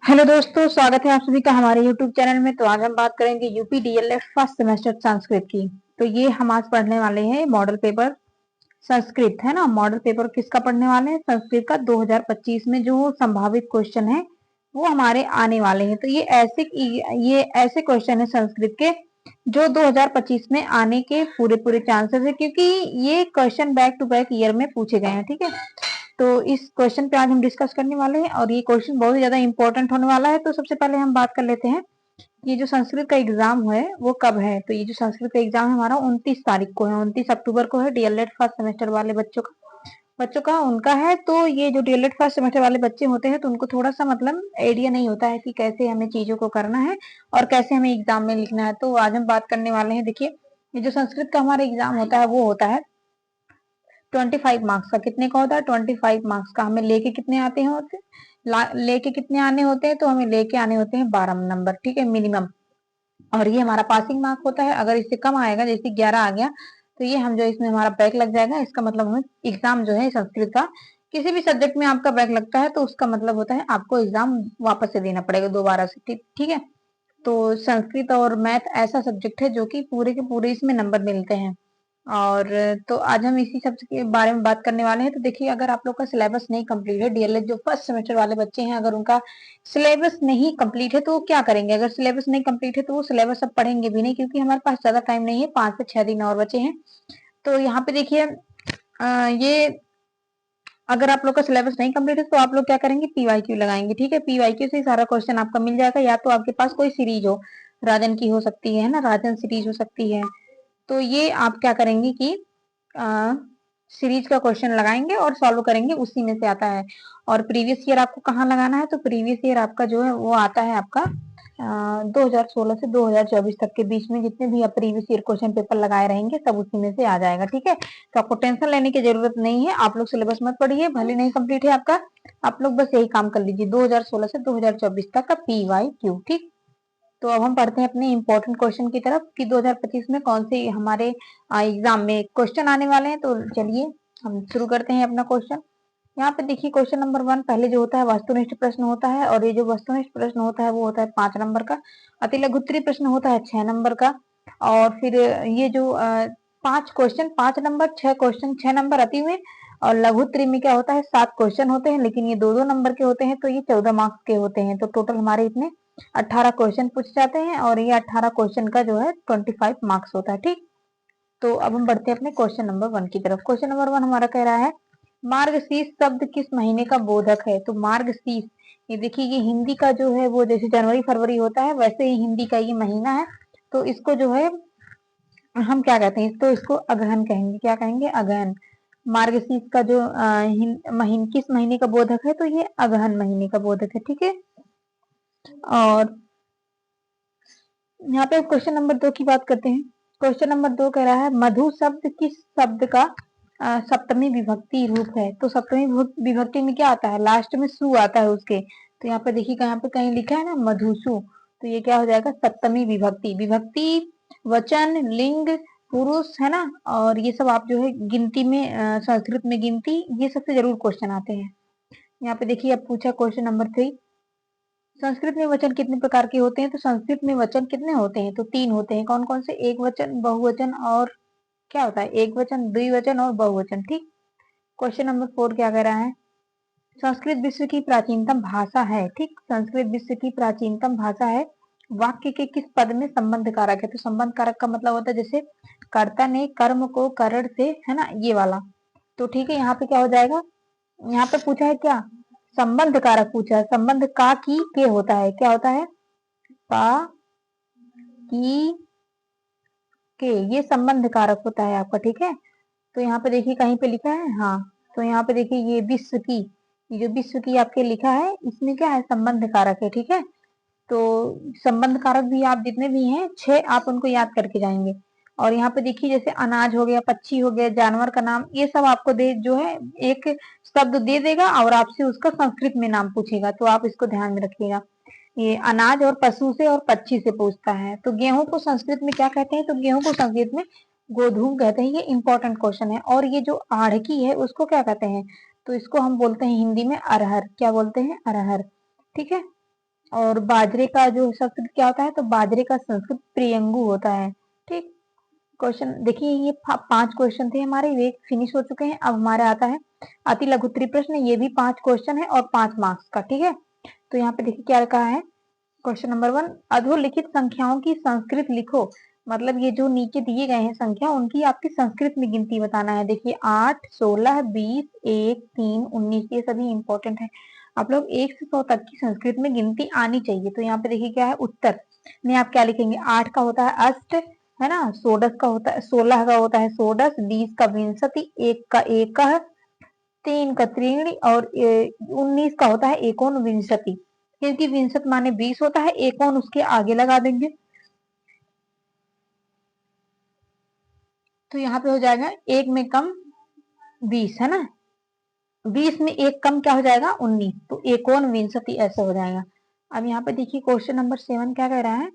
Hello दोस्तों, स्वागत है आप सभी का हमारे यूट्यूब चैनल में। तो आज हम बात करेंगे UP DElEd first semester Sanskrit की। तो ये हम आज पढ़ने वाले हैं मॉडल पेपर संस्कृत, है ना। मॉडल पेपर किसका पढ़ने वाले हैं? संस्कृत का 2025 में जो संभावित क्वेश्चन है वो हमारे आने वाले हैं। तो ये ऐसे क्वेश्चन है संस्कृत के जो 2025 में आने के पूरे पूरे चांसेस है, क्योंकि ये question back to back year में पूछे गए हैं। ठीक है, तो इस क्वेश्चन पे आज हम डिस्कस करने वाले हैं और ये क्वेश्चन बहुत ही ज्यादा इंपॉर्टेंट होने वाला है। तो सबसे पहले हम बात कर लेते हैं ये जो संस्कृत का एग्जाम है वो कब है। तो ये जो संस्कृत का एग्जाम है हमारा 29 तारीख को है, 29 अक्टूबर को है। डीएलएड फर्स्ट सेमेस्टर वाले बच्चों का उनका है। तो ये जो डीएलएड फर्स्ट सेमेस्टर वाले बच्चे होते हैं तो उनको थोड़ा सा मतलब आइडिया नहीं होता है कि कैसे हमें चीजों को करना है और कैसे हमें एग्जाम में लिखना है। तो आज हम बात करने वाले हैं। देखिए, ये जो संस्कृत का हमारा एग्जाम होता है वो होता है 25 मार्क्स का। कितने का होता है? 25 मार्क्स का। हमें लेके कितने आते हैं होते लेके कितने आने होते हैं? तो हमें लेके आने होते हैं 12 नंबर, ठीक है, मिनिमम। और ये हमारा पासिंग मार्क होता है। अगर इससे कम आएगा, जैसे 11 आ गया, तो ये हम जो इसमें हमारा बैक लग जाएगा। इसका मतलब हमें एग्जाम जो है संस्कृत का किसी भी सब्जेक्ट में आपका बैक लगता है तो उसका मतलब होता है आपको एग्जाम वापस से देना पड़ेगा दोबारा से। ठीक है। तो संस्कृत और मैथ ऐसा सब्जेक्ट है जो कि पूरे के पूरे इसमें नंबर मिलते हैं। और तो आज हम इसी सब के बारे में बात करने वाले हैं। तो देखिए, अगर आप लोग का सिलेबस नहीं कंप्लीट है, डीएलएड जो फर्स्ट सेमेस्टर वाले बच्चे हैं, अगर उनका सिलेबस नहीं कंप्लीट है तो वो क्या करेंगे? अगर सिलेबस नहीं कंप्लीट है तो वो सिलेबस अब पढ़ेंगे भी नहीं, क्योंकि हमारे पास ज्यादा टाइम नहीं है, 5 से 6 दिन और बचे हैं। तो यहाँ पे देखिए, ये अगर आप लोग का सिलेबस नहीं कंप्लीट है तो आप लोग क्या करेंगे? पीवाईक्यू लगाएंगे। ठीक है, पीवाईक्यू से सारा क्वेश्चन आपका मिल जाएगा। या तो आपके पास कोई सीरीज हो, राजन की हो सकती है ना, राजन सीरीज हो सकती है। तो ये आप क्या करेंगे कि सीरीज का क्वेश्चन लगाएंगे और सॉल्व करेंगे, उसी में से आता है। और प्रीवियस ईयर आपको कहाँ लगाना है? तो प्रीवियस ईयर आपका जो है वो आता है आपका 2016 से 2024 तक के बीच में जितने भी आप प्रीवियस ईयर क्वेश्चन पेपर लगाए रहेंगे सब उसी में से आ जाएगा। ठीक है, तो आपको टेंशन लेने की जरूरत नहीं है। आप लोग सिलेबस मत पढ़िए, भले नहीं कंप्लीट है आपका, आप लोग बस यही काम कर लीजिए 2016 से 2024 तक का पीवाईक्यू। ठीक, तो अब हम पढ़ते हैं अपने इंपॉर्टेंट क्वेश्चन की तरफ कि 2025 में कौन से हमारे एग्जाम में क्वेश्चन आने वाले हैं। तो चलिए हम शुरू करते हैं अपना क्वेश्चन। यहाँ पे देखिए, क्वेश्चन नंबर 1 पहले जो होता है वस्तुनिष्ठ प्रश्न होता है, और ये जो वस्तुनिष्ठ प्रश्न होता है वो होता है 5 नंबर का। अति लघुत्तरीय प्रश्न होता है 6 नंबर का। और फिर ये जो 5 क्वेश्चन 5 नंबर, 6 क्वेश्चन 6 नंबर अति में, और लघुत्तरीय में क्या होता है 7 क्वेश्चन होते हैं, लेकिन ये 2-2 नंबर के होते हैं, तो ये 14 मार्क्स के होते हैं। तो टोटल हमारे इतने 18 क्वेश्चन पूछ जाते हैं, और ये 18 क्वेश्चन का जो है 25 मार्क्स होता है। ठीक, तो अब हम बढ़ते हैं अपने क्वेश्चन नंबर 1 की तरफ। क्वेश्चन नंबर 1 हमारा कह रहा है मार्गशीर्ष शब्द किस महीने का बोधक है? तो मार्गशीर्ष, ये देखिए, ये हिंदी का जो है वो जैसे जनवरी फरवरी होता है वैसे ही हिंदी का ये महीना है। तो इसको जो है हम क्या कहते हैं? इसको अगहन कहेंगे। क्या कहेंगे? अगहन। मार्गशीर्ष का जो किस महीने का बोधक है? तो ये अगहन महीने का बोधक है। ठीक है, और यहाँ पे क्वेश्चन नंबर 2 की बात करते हैं। क्वेश्चन नंबर 2 कह रहा है मधु शब्द किस शब्द का सप्तमी विभक्ति रूप है? तो सप्तमी विभक्ति में क्या आता है? लास्ट में सु आता है उसके। तो यहाँ पे देखिए, यहाँ पे कहीं लिखा है ना मधुसु, तो ये क्या हो जाएगा? सप्तमी विभक्ति। विभक्ति वचन लिंग पुरुष, है ना, और ये सब आप जो है गिनती में संस्कृत में गिनती, ये सबसे जरूर क्वेश्चन आते हैं। यहाँ पे देखिए, अब पूछा क्वेश्चन नंबर 3, संस्कृत में वचन कितने प्रकार के होते हैं? तो संस्कृत में वचन कितने होते हैं? तो 3 होते हैं। कौन कौन से? एक वचन, बहुवचन, और क्या होता है? एक वचन, द्विवचन और बहुवचन। ठीक, क्वेश्चन नंबर 4 क्या कह रहा है? संस्कृत विश्व की प्राचीनतम भाषा है। ठीक, संस्कृत विश्व की प्राचीनतम भाषा है। वाक्य के किस पद में संबंध कारक है? तो संबंध कारक का मतलब होता है जैसे कर्ता ने कर्म को करण से, है ना, ये वाला। तो ठीक है, यहाँ पे क्या हो जाएगा? यहाँ पे पूछा है क्या? संबंध कारक पूछा है। संबंध का की के होता है, क्या होता है? का की के, ये संबंध कारक होता है आपका। ठीक है, तो यहाँ पे देखिए कहीं पे लिखा है, हाँ, तो यहाँ पे देखिए ये विश्व की, ये जो विश्व की आपके लिखा है इसमें क्या है? संबंध कारक है। ठीक है, तो संबंध कारक भी आप जितने भी हैं 6 आप उनको याद करके जाएंगे। और यहाँ पे देखिए जैसे अनाज हो गया, पक्षी हो गया, जानवर का नाम, ये सब आपको दे जो है एक शब्द दे देगा और आपसे उसका संस्कृत में नाम पूछेगा, तो आप इसको ध्यान में रखिएगा। ये अनाज और पशु से और पक्षी से पूछता है। तो गेहूं को संस्कृत में क्या कहते हैं? तो गेहूं को संस्कृत में गोधूम कहते हैं। ये इंपॉर्टेंट क्वेश्चन है। और ये जो आड़की है उसको क्या कहते हैं? तो इसको हम बोलते हैं हिंदी में अरहर। क्या बोलते हैं? अरहर। ठीक है, और बाजरे का जो संस्कृत क्या होता है, तो बाजरे का संस्कृत प्रियंगु होता है। ठीक। क्वेश्चन देखिए, ये 5 क्वेश्चन थे हमारे, ये फिनिश हो चुके हैं। अब हमारे आता है अति लघु उत्तरीय प्रश्न, ये भी 5 क्वेश्चन है और 5 मार्क्स का। ठीक है, तो यहाँ पे देखिए क्या कहा है। क्वेश्चन नंबर 1, अधोलिखित संख्याओं की संस्कृत लिखो। मतलब ये जो नीचे दिए गए हैं संख्या, उनकी आपकी संस्कृत में गिनती बताना है। देखिए 8, 16, 20, 1, 3, 19, ये सभी इंपॉर्टेंट है। आप लोग 1 से 100 तक की संस्कृत में गिनती आनी चाहिए। तो यहाँ पे देखिए क्या है, उत्तर में आप क्या लिखेंगे। 8 का होता है अष्ट, है ना। 16 का होता है, 16 का होता है षोडश, 20 का विंशति, 1 का एक, 3 का त्रीणी और 19 का होता है एकोन विंशति। क्योंकि विंशत माने 20 होता है, एकोन उसके आगे लगा देंगे, तो यहाँ पे हो जाएगा 1 में कम 20, है ना। 20 में 1 कम क्या हो जाएगा, 19, तो एकोन विंशति ऐसे हो जाएगा। अब यहाँ पे देखिए क्वेश्चन नंबर 7 क्या कह रहा है।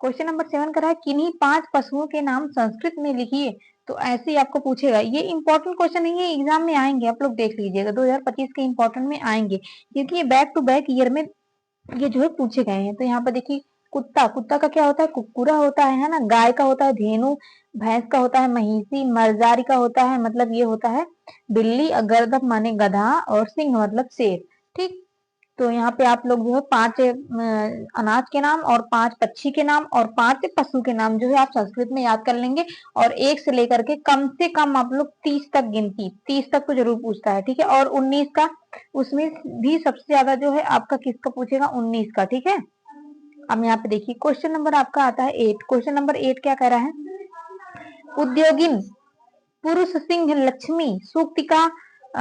क्वेश्चन नंबर 7 कह रहा है किन्हीं 5 पशुओं के नाम संस्कृत में लिखिए। तो ऐसे ही आपको पूछेगा, ये इंपॉर्टेंट क्वेश्चन है, ये एग्जाम में आएंगे, आप लोग देख लीजिएगा 2025 के इंपॉर्टेंट में आएंगे, क्योंकि ये बैक टू बैक ईयर में ये जो है पूछे गए हैं। तो यहाँ पर देखिए, कुत्ता, कुत्ता का क्या होता है, कुक्कुरा होता है ना। गाय का होता है धेनु, भैंस का होता है महिषी, मर्जारी का होता है मतलब ये होता है बिल्ली, गर्दभ माने गधा, और सिंह मतलब शेर। ठीक। तो यहाँ पे आप लोग जो है 5 अनाज के नाम और 5 पक्षी के नाम और 5 पशु के नाम जो है आप संस्कृत में याद कर लेंगे। और 1 से लेकर के कम से कम आप लोग 30 तक गिनती, 30 तक तो जरूर पूछता है। ठीक है, और 19 का, उसमें भी सबसे ज्यादा जो है आपका किसका पूछेगा, 19 का। ठीक है। अब यहाँ पे देखिए क्वेश्चन नंबर आपका आता है 8। क्वेश्चन नंबर 8 क्या कह रहा है, उद्योगिन पुरुष सिंह लक्ष्मी सूक्ति का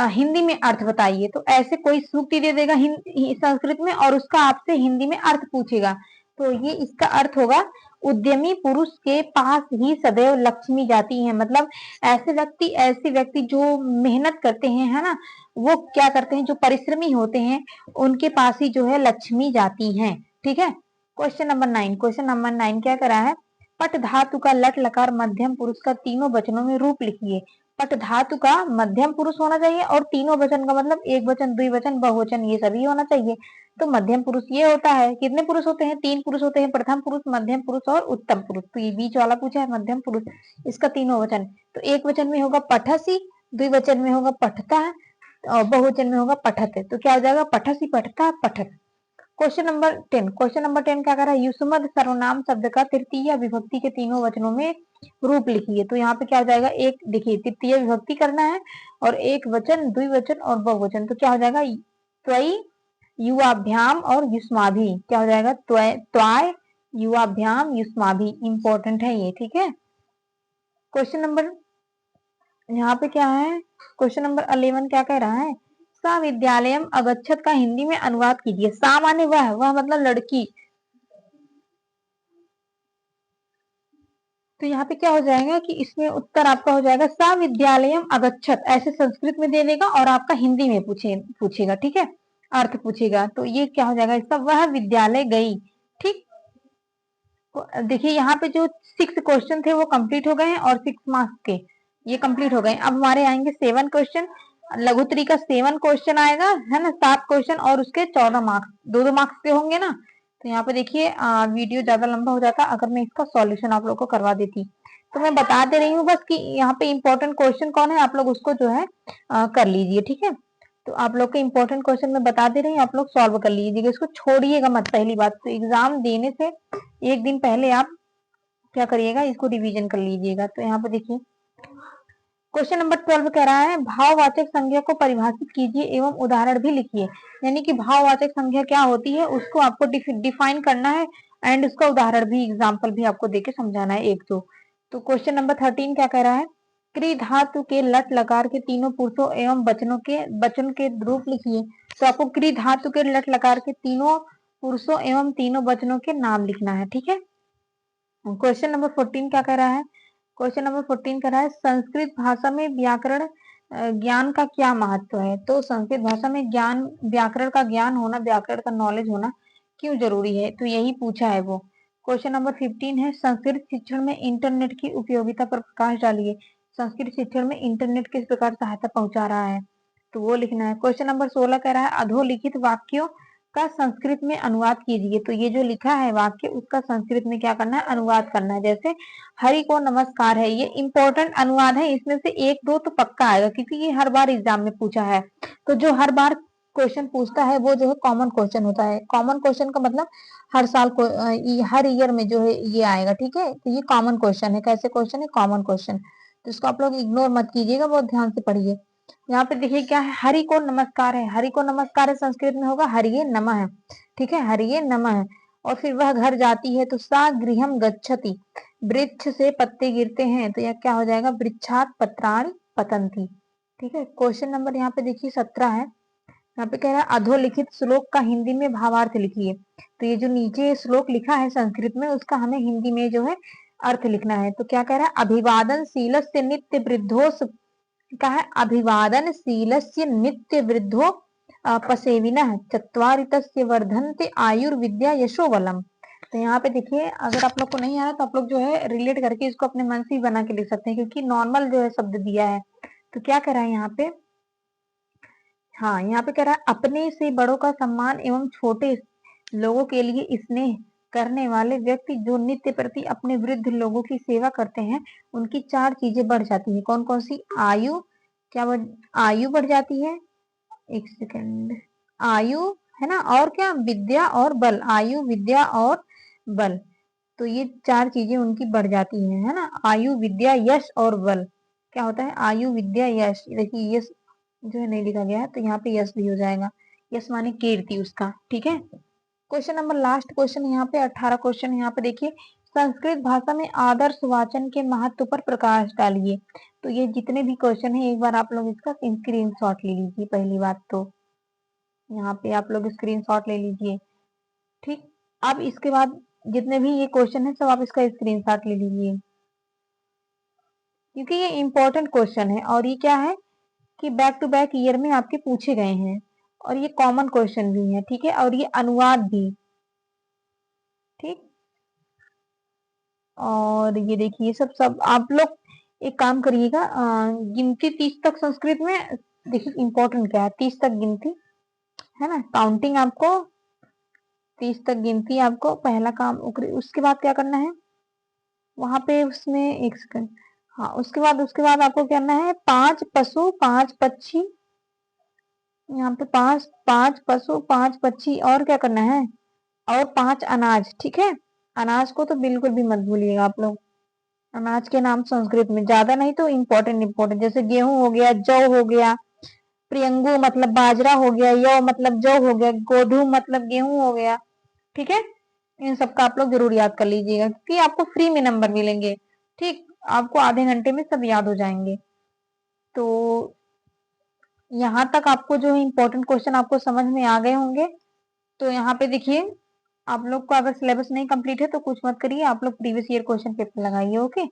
हिंदी में अर्थ बताइए। तो ऐसे कोई सूक्ति दे देगा संस्कृत में और उसका आपसे हिंदी में अर्थ पूछेगा। तो ये इसका अर्थ होगा, उद्यमी पुरुष के पास ही सदैव लक्ष्मी जाती है। मतलब ऐसे व्यक्ति जो मेहनत करते हैं, है ना, वो क्या करते हैं, जो परिश्रमी होते हैं, उनके पास ही जो है लक्ष्मी जाती हैं। ठीक है। क्वेश्चन नंबर 9, क्वेश्चन नंबर 9 क्या करा है, पट धातु का लट लकार मध्यम पुरुष का तीनों वचनों में रूप लिखिए। पट धातु का मध्यम पुरुष होना चाहिए और तीनों वचन का मतलब एक वचन, द्विवचन, बहुवचन ये सभी होना चाहिए। तो मध्यम पुरुष ये होता है, कितने पुरुष होते हैं, 3 पुरुष होते हैं, प्रथम पुरुष, मध्यम पुरुष और उत्तम पुरुष। तो ये बीच वाला पूछा है मध्यम पुरुष, इसका तीनों वचन। तो एक वचन में होगा पठसी, द्विवचन में होगा पठता और बहुवचन में होगा पठत। तो क्या हो जाएगा, पठसी, पठता, पठत। क्वेश्चन नंबर 10, क्वेश्चन नंबर 10 क्या कर रहा है, युष्मद सर्वनाम शब्द का तृतीय विभक्ति के तीनों वचनों में रूप लिखिए। तो यहाँ पे क्या हो जाएगा, एक देखिए तृतीय विभक्ति करना है और एक वचन, द्विवचन और बहुवचन। तो क्या हो जाएगा, त्वयि, युवाभ्याम और युष्माभि। क्या हो जाएगा, त्वाय, युवाभ्याम, युष्माभि। इंपॉर्टेंट है ये। ठीक है। क्वेश्चन नंबर यहाँ पे क्या है, क्वेश्चन नंबर 11 क्या कह रहा है, सा विद्यालयम अगच्छत का हिंदी में अनुवाद कीजिए। सा माने वह मतलब लड़की। तो यहाँ पे क्या हो जाएगा कि इसमें उत्तर आपका हो जाएगा सा विद्यालयम अगच्छत, ऐसे संस्कृत में दे देगा और आपका हिंदी में पूछेगा। ठीक है, अर्थ पूछेगा। तो ये क्या हो जाएगा इसका, वह विद्यालय गई। ठीक। देखिए यहाँ पे जो 6 क्वेश्चन थे वो कंप्लीट हो गए हैं और 6 मार्क्स के ये कंप्लीट हो गए। अब हमारे आएंगे 7 क्वेश्चन, लघुत्री का 7 क्वेश्चन आएगा, है ना, 7 क्वेश्चन और उसके 14 मार्क्स, 2-2 मार्क्स के होंगे ना। तो यहाँ पे देखिए वीडियो ज्यादा लंबा हो जाता अगर मैं इसका सॉल्यूशन आप लोग को करवा देती। तो मैं बता दे रही हूँ बस कि यहाँ पे इंपॉर्टेंट क्वेश्चन कौन है, आप लोग उसको जो है कर लीजिए। ठीक है। तो आप लोग के इंपॉर्टेंट क्वेश्चन मैं बता दे रही हूँ, आप लोग सॉल्व कर लीजिएगा, इसको छोड़िएगा मत। पहली बात तो एग्जाम देने से एक दिन पहले आप क्या करिएगा, इसको रिवीजन कर लीजिएगा। तो यहाँ पे देखिए क्वेश्चन नंबर 12 कह रहा है भाववाचक संज्ञा को परिभाषित कीजिए एवं उदाहरण भी लिखिए। यानी कि भाववाचक संज्ञा क्या होती है उसको आपको डिफाइन करना है एंड उसका उदाहरण भी, एग्जाम्पल भी आपको देके समझाना है एक दो। तो क्वेश्चन नंबर 13 क्या कह रहा है, क्री धातु के लट लकार के तीनों पुरुषों एवं वचन के रूप लिखिए। तो आपको क्री धातु के लट लकार के तीनों पुरुषों एवं तीनों वचनों के नाम लिखना है। ठीक है। क्वेश्चन नंबर 14 क्या कह रहा है, क्वेश्चन नंबर 14 कह रहा है संस्कृत भाषा में व्याकरण ज्ञान का क्या महत्व है। तो संस्कृत भाषा में ज्ञान, व्याकरण का ज्ञान होना, व्याकरण का नॉलेज होना क्यों जरूरी है, तो यही पूछा है वो। क्वेश्चन नंबर 15 है संस्कृत शिक्षण में इंटरनेट की उपयोगिता पर प्रकाश डालिए। संस्कृत शिक्षण में इंटरनेट किस प्रकार सहायता पहुंचा रहा है, तो वो लिखना है। क्वेश्चन नंबर 16 कह रहा है अधोलिखित वाक्यों का संस्कृत में अनुवाद कीजिए। तो ये जो लिखा है वाक्य उसका संस्कृत में क्या करना है, अनुवाद करना है। जैसे हरि को नमस्कार है, ये इंपॉर्टेंट अनुवाद है, इसमें से एक दो तो पक्का आएगा क्योंकि ये हर बार एग्जाम में पूछा है। तो जो हर बार क्वेश्चन पूछता है वो जो है कॉमन क्वेश्चन होता है। कॉमन क्वेश्चन का मतलब हर साल को हर ईयर में जो है ये आएगा, ठीक है। तो ये कॉमन क्वेश्चन है। कैसे क्वेश्चन है, कॉमन क्वेश्चन। तो इसको आप लोग इग्नोर मत कीजिएगा, बहुत ध्यान से पढ़िए। यहाँ पे देखिए क्या है, हरि को नमस्कार है। हरि को नमस्कार है संस्कृत में होगा हरिये नमः है, ठीक है, हरिये नमः है। और फिर वह घर जाती है तो सा गृहम गच्छति, वृक्ष से पत्ते गिरते हैं तो यह क्या हो जाएगा, वृक्षात पत्राणि पतंती, ठीक है। क्वेश्चन नंबर यहाँ पे देखिए 17 है। यहाँ पे कह रहा है अधोलिखित श्लोक का हिंदी में भावार्थ लिखिए। तो ये जो नीचे श्लोक लिखा है संस्कृत में उसका हमें हिंदी में जो है अर्थ लिखना है। तो क्या कह रहा है, अभिवादन शीलस्य नित्य वृद्धो का है, अभिवादन शीलस्य नित्य वृद्धो पसेविनः चत्वारितस्य वर्धन्ते आयुर्विद्या यशोबलम। तो यहाँ पे देखिए अगर आप लोग को नहीं आ रहा तो आप लोग जो है रिलेट करके इसको अपने मन से ही बना के लिख सकते हैं क्योंकि नॉर्मल जो है शब्द दिया है। तो क्या कह रहा है यहाँ पे, हाँ यहाँ पे कह रहा है अपने से बड़ों का सम्मान एवं छोटे लोगों के लिए स्नेह करने वाले व्यक्ति जो नित्य प्रति अपने वृद्ध लोगों की सेवा करते हैं उनकी 4 चीजें बढ़ जाती है। कौन कौन सी, आयु, क्या आयु बढ़ जाती है, एक सेकंड, आयु है ना, और क्या, विद्या और बल, आयु विद्या और बल। तो ये 4 चीजें उनकी बढ़ जाती है ना, आयु विद्या यश और बल। क्या होता है, आयु विद्या यश। देखिए यश जो है नहीं लिखा गया है तो यहाँ पे यश भी हो जाएगा, यश माने कीर्ति उसका, ठीक है। क्वेश्चन नंबर लास्ट क्वेश्चन यहाँ पे 18 क्वेश्चन यहाँ पे देखिए, संस्कृत भाषा में आदर्श वाचन के महत्व पर प्रकाश डालिए। तो ये जितने भी क्वेश्चन है एक बार आप लोग इसका स्क्रीनशॉट ले लीजिए। पहली बात तो यहाँ पे आप लोग स्क्रीनशॉट ले लीजिए, ठीक। अब इसके बाद जितने भी ये क्वेश्चन है सब आप इसका स्क्रीनशॉट ले लीजिए क्योंकि ये इंपॉर्टेंट क्वेश्चन है और ये क्या है कि बैक टू बैक ईयर में आपके पूछे गए हैं और ये कॉमन क्वेश्चन भी है, ठीक है, और ये अनुवाद भी, ठीक। और ये देखिए सब सब आप लोग एक काम करिएगा, गिनती 30 तक संस्कृत में देखिए इंपॉर्टेंट क्या है, 30 तक गिनती है ना, काउंटिंग आपको 30 तक गिनती आपको पहला काम। उसके बाद क्या करना है वहां पे उसमें, एक सेकंड, हाँ उसके बाद आपको क्या करना है, 5 पशु 5 पक्षी, यहाँ पे 5 पशु 5 पक्षी और क्या करना है, और 5 अनाज, ठीक है। अनाज को तो बिल्कुल भी मत भूलिएगा आप लोग, अनाज के नाम संस्कृत में ज्यादा नहीं तो इम्पोर्टेंट इम्पोर्टेंट, जैसे गेहूं हो गया, जौ हो गया, प्रियंगु मतलब बाजरा हो गया, यौ मतलब जौ हो गया, गोधु मतलब गेहूं हो गया, ठीक है। इन सबका आप लोग जरूर याद कर लीजिएगा क्योंकि आपको फ्री में नंबर मिलेंगे, ठीक, आपको आधे घंटे में सब याद हो जाएंगे। तो यहाँ तक आपको जो है इम्पोर्टेंट क्वेश्चन आपको समझ में आ गए होंगे। तो यहाँ पे देखिए आप लोग को अगर सिलेबस नहीं कंप्लीट है तो कुछ मत करिए, आप लोग प्रीवियस ईयर क्वेश्चन पेपर लगाइए, ओके।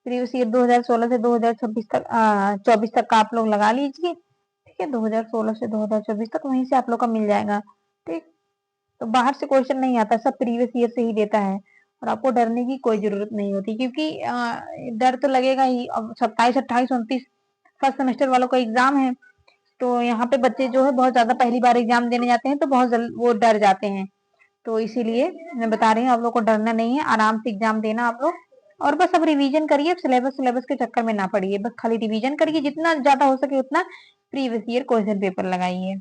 प्रीवियस ईयर 2016 से 2026 तक 24 तक का आप लोग लगा लीजिए, ठीक है। 2016 से 2024 तक वहीं से आप लोग का मिल जाएगा, ठीक। तो बाहर से क्वेश्चन नहीं आता, सब प्रीवियस ईयर से ही देता है और आपको डरने की कोई जरूरत नहीं होती क्योंकि डर तो लगेगा ही। अब 27 28 29 फर्स्ट सेमेस्टर वालों का एग्जाम है तो यहाँ पे बच्चे जो है बहुत ज्यादा पहली बार एग्जाम देने जाते हैं तो बहुत वो डर जाते हैं। तो इसीलिए मैं बता रही हूँ आप लोग को डरना नहीं है, आराम से एग्जाम देना आप लोग। और बस अब रिवीजन करिए, सिलेबस सिलेबस के चक्कर में ना पड़िए, बस खाली रिवीजन करिए, जितना ज्यादा हो सके उतना प्रीवियस ईयर क्वेश्चन पेपर लगाइए।